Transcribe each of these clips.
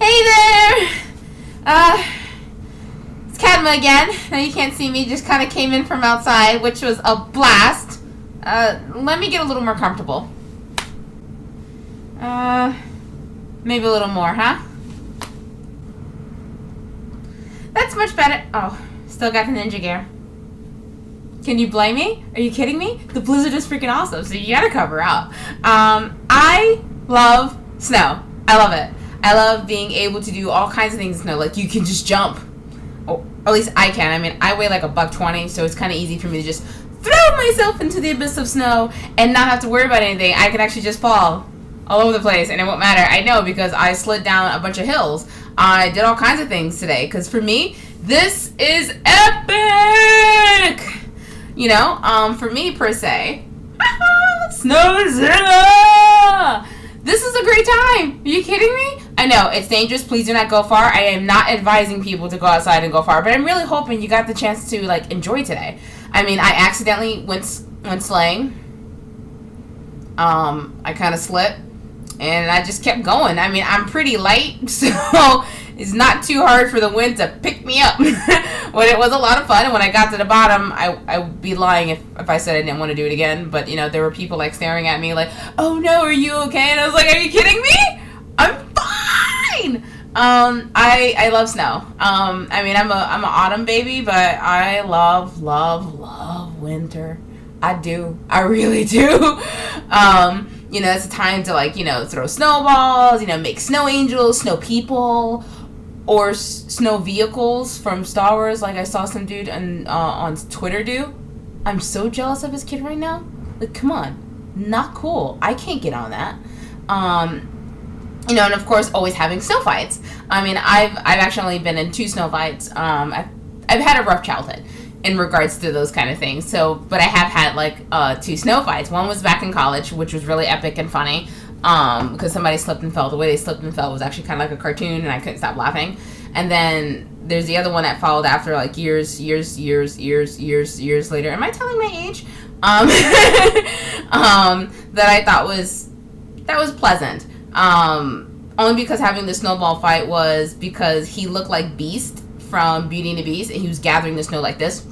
Hey there! It's Cadma again. Now you can't see me, just kind of came in from outside, which was a blast. Let me get a little more comfortable. Maybe a little more, huh? That's much better. Oh, still got the ninja gear. Can you blame me? Are you kidding me? The Blizzard is freaking awesome, so you gotta cover up. I love snow. I love it. I love being able to do all kinds of things in snow. Like, you can just jump. Or at least I can. I mean, I weigh like $120, so it's kind of easy for me to just throw myself into the abyss of snow and not have to worry about anything. I can actually just fall all over the place, and it won't matter. I know, because I slid down a bunch of hills. I did all kinds of things today, because for me, this is epic! You know, for me, per se, Snowzilla! This is a great time. Are you kidding me? I know, it's dangerous. Please do not go far. I am not advising people to go outside and go far, but I'm really hoping you got the chance to, like, enjoy today. I mean, I accidentally went sleighing. I kind of slipped, and I just kept going. I mean, I'm pretty light, so it's not too hard for the wind to pick me up. But it was a lot of fun, and when I got to the bottom, I would be lying if I said I didn't want to do it again. But, you know, there were people, like, staring at me like, oh no, are you okay? And I was like, are you kidding me? I'm fine! I love snow. I mean, I'm an autumn baby, but I love winter. I do. I really do. You know, it's a time to, like, you know, throw snowballs, you know, make snow angels, snow people, or snow vehicles from Star Wars, like I saw some dude on Twitter do. I'm so jealous of his kid right now. Like, come on. Not cool. I can't get on that. You know, and of course, always having snow fights. I mean, I've actually been in 2 snow fights. I've had a rough childhood in regards to those kind of things. So, but I have had, like, 2 snow fights. One was back in college, which was really epic and funny. Because somebody slipped and fell. The way they slipped and fell was actually kind of like a cartoon, and I couldn't stop laughing. And then there's the other one that followed after, like, years later. Am I telling my age? That I thought was pleasant. Only because having the snowball fight was because he looked like Beast from Beauty and the Beast, and he was gathering the snow like this,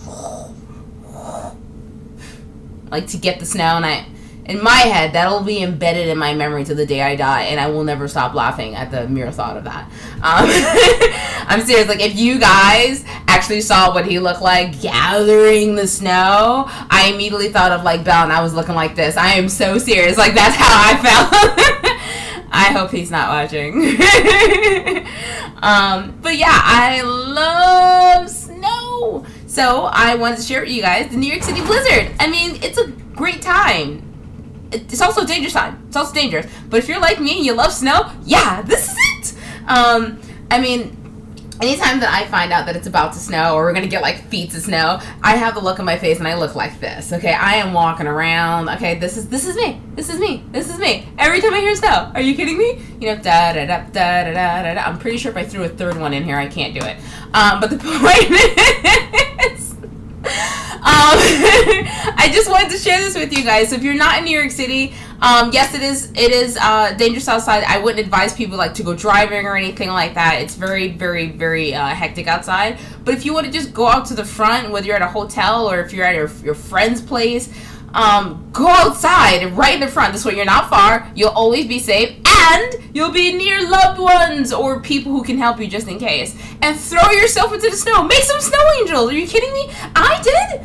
like, to get the snow. And in my head, that'll be embedded in my memory to the day I die, and I will never stop laughing at the mere thought of that. I'm serious. Like, if you guys actually saw what he looked like gathering the snow, I immediately thought of, like, Belle, and I was looking like this. I am so serious. Like, that's how I felt. I hope he's not watching. But yeah, I love snow. So I wanted to share with you guys the New York City Blizzard. I mean, it's a great time. It's also a dangerous time. It's also dangerous. But if you're like me and you love snow, yeah, this is it. I mean, anytime that I find out that it's about to snow, or we're going to get, like, feet of snow, I have the look on my face, and I look like this, okay? I am walking around, okay? This is me. This is me. This is me. Every time I hear snow. Are you kidding me? You know, da-da-da-da-da-da-da. I'm pretty sure if I threw a third one in here, I can't do it. But the point is, I just wanted to share this with you guys. So if you're not in New York City, yes, it is dangerous outside. I wouldn't advise people, like, to go driving or anything like that. It's very, very, very hectic outside. But if you want to just go out to the front, whether you're at a hotel or if you're at your friend's place, go outside right in the front. This way you're not far, you'll always be safe, and you'll be near loved ones or people who can help you just in case. And throw yourself into the snow. Make some snow angels. Are you kidding me? I did.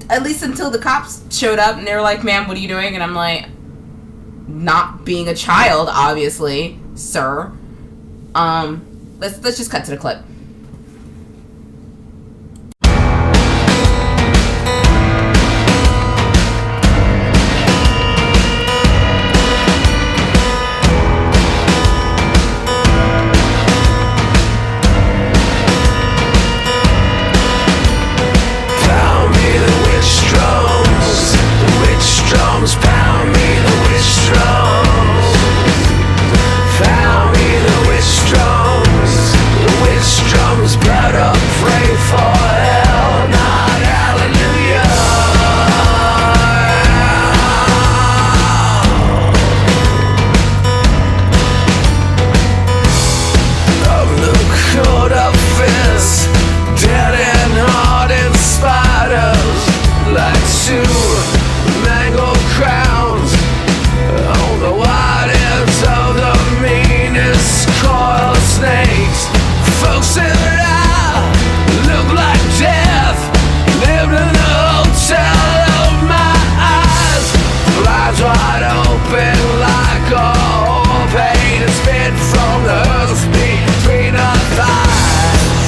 At least until the cops showed up and they were like, ma'am, what are you doing? And I'm like, not being a child, obviously, sir. Let's just cut to the clip. Pound me the witch drums. Found me the witch drums. The witch drums. open like all pain is spit from the earth between our thighs.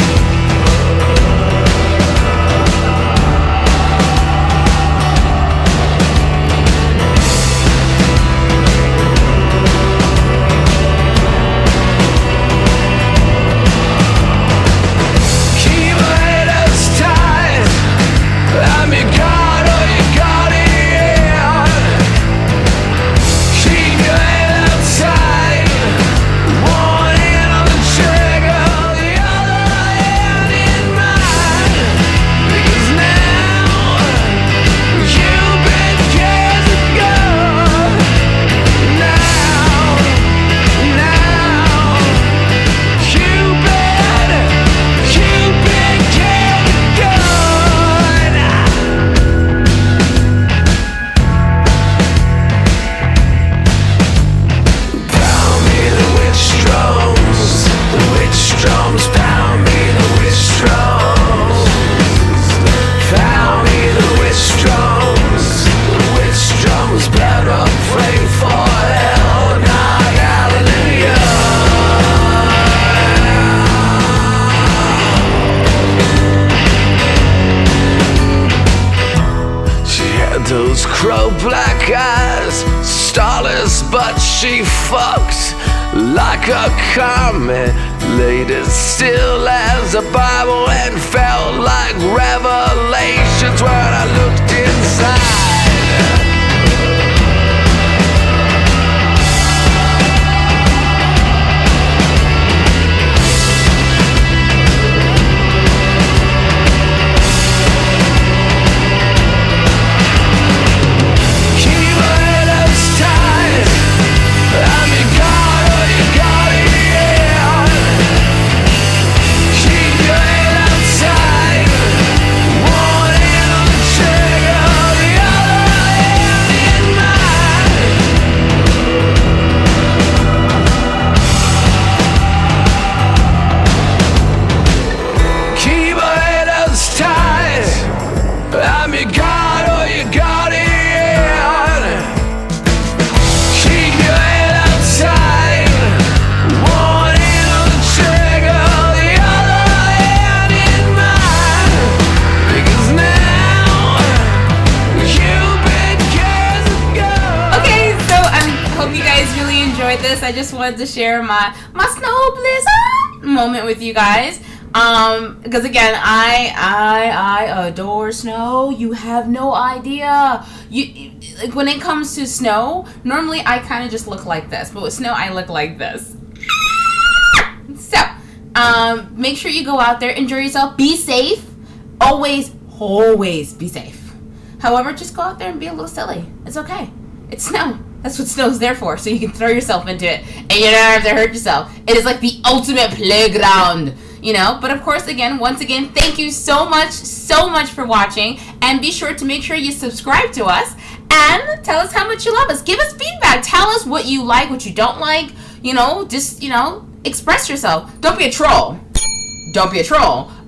Keep your head as tight. I'm your God or your guardian. Keep your head up tight. One hand on the trigger, the other hand in mine. Because now you've been years ago. Now you've been getting good. Pound me the witch drums, pound me the witch drums. Pound me the witch drums, blood up, pray for hell, not hallelujah. She had those crow black eyes, starless, but she fucked like a comet. Laid as still as a Bible and felt like revelations when I looked inside. Keep your head up tight. I'm your God or your guardian. Keep your head up tight. One hand on the trigger, the other hand in mine. Keep your head up tight. I'm your God or your guardian. Keep your head up tight. One hand on the trigger, the other hand in mine. Because now you've been years ago. Okay, so I hope you guys really enjoyed this. I just wanted to share my snow blizzard moment with you guys. Because again, I adore snow. You have no idea. You like when it comes to snow, normally I kind of just look like this, but with snow I look like this. So, make sure you go out there, enjoy yourself, be safe. Always be safe. However, just go out there and be a little silly. It's okay. It's snow. That's what snow's there for, so you can throw yourself into it and you don't have to hurt yourself. It is like the ultimate playground, you know? But of course, once again, thank you so much for watching. And be sure to make sure you subscribe to us and tell us how much you love us. Give us feedback. Tell us what you like, what you don't like. You know, just, express yourself. Don't be a troll.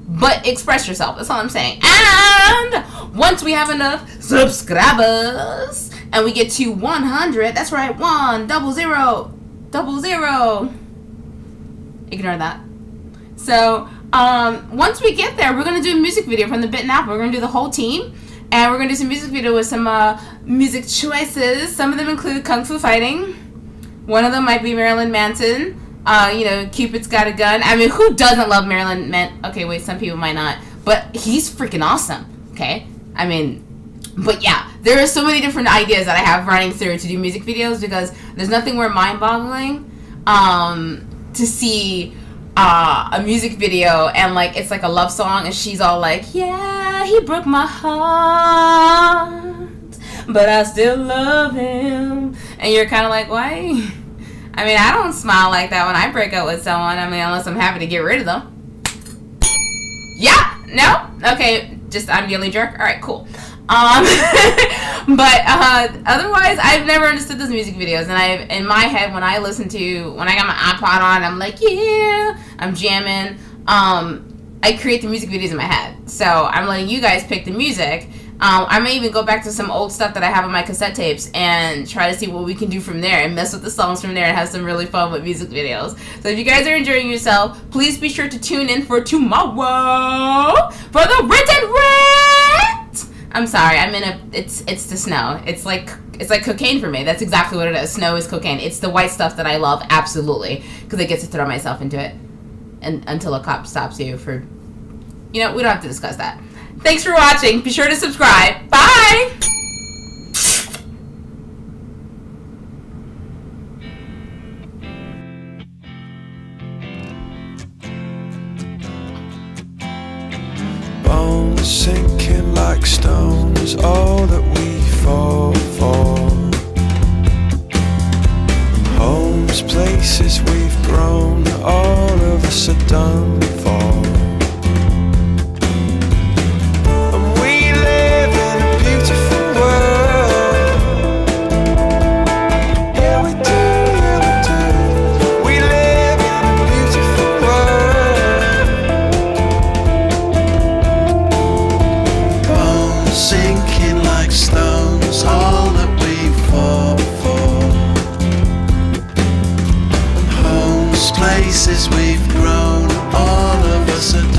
But express yourself. That's all I'm saying. And once we have enough subscribers and we get to 100, that's right, 100. Ignore that. So, once we get there, we're going to do a music video from the Bitten Apple. We're going to do the whole team. And we're going to do some music video with some music choices. Some of them include Kung Fu Fighting. One of them might be Marilyn Manson. Cupid's Got a Gun. I mean, who doesn't love Marilyn Manson? Okay, wait, some people might not. But he's freaking awesome, okay? I mean, but yeah, there are so many different ideas that I have running through to do music videos because there's nothing more mind-boggling to see a music video and like it's like a love song and she's all like, yeah, he broke my heart, but I still love him. And you're kind of like, why? I mean, I don't smile like that when I break up with someone. I mean, unless I'm happy to get rid of them. Yeah? No? Okay, just I'm the only jerk? Alright, cool. But otherwise, I've never understood those music videos. And in my head, when I got my iPod on, I'm like, yeah, I'm jamming. I create the music videos in my head. So I'm letting you guys pick the music. I may even go back to some old stuff that I have on my cassette tapes and try to see what we can do from there and mess with the songs from there and have some really fun with music videos. So if you guys are enjoying yourself, please be sure to tune in for tomorrow for the written rant. I'm sorry, it's the snow. It's like cocaine for me. That's exactly what it is. Snow is cocaine. It's the white stuff that I love, absolutely, because I get to throw myself into it and until a cop stops you for, we don't have to discuss that. Thanks for watching. Be sure to subscribe. Bye! Bones sinking like stone is all that we fall for. Homes, places we've grown, all of us are done for. Places we've grown, all of us are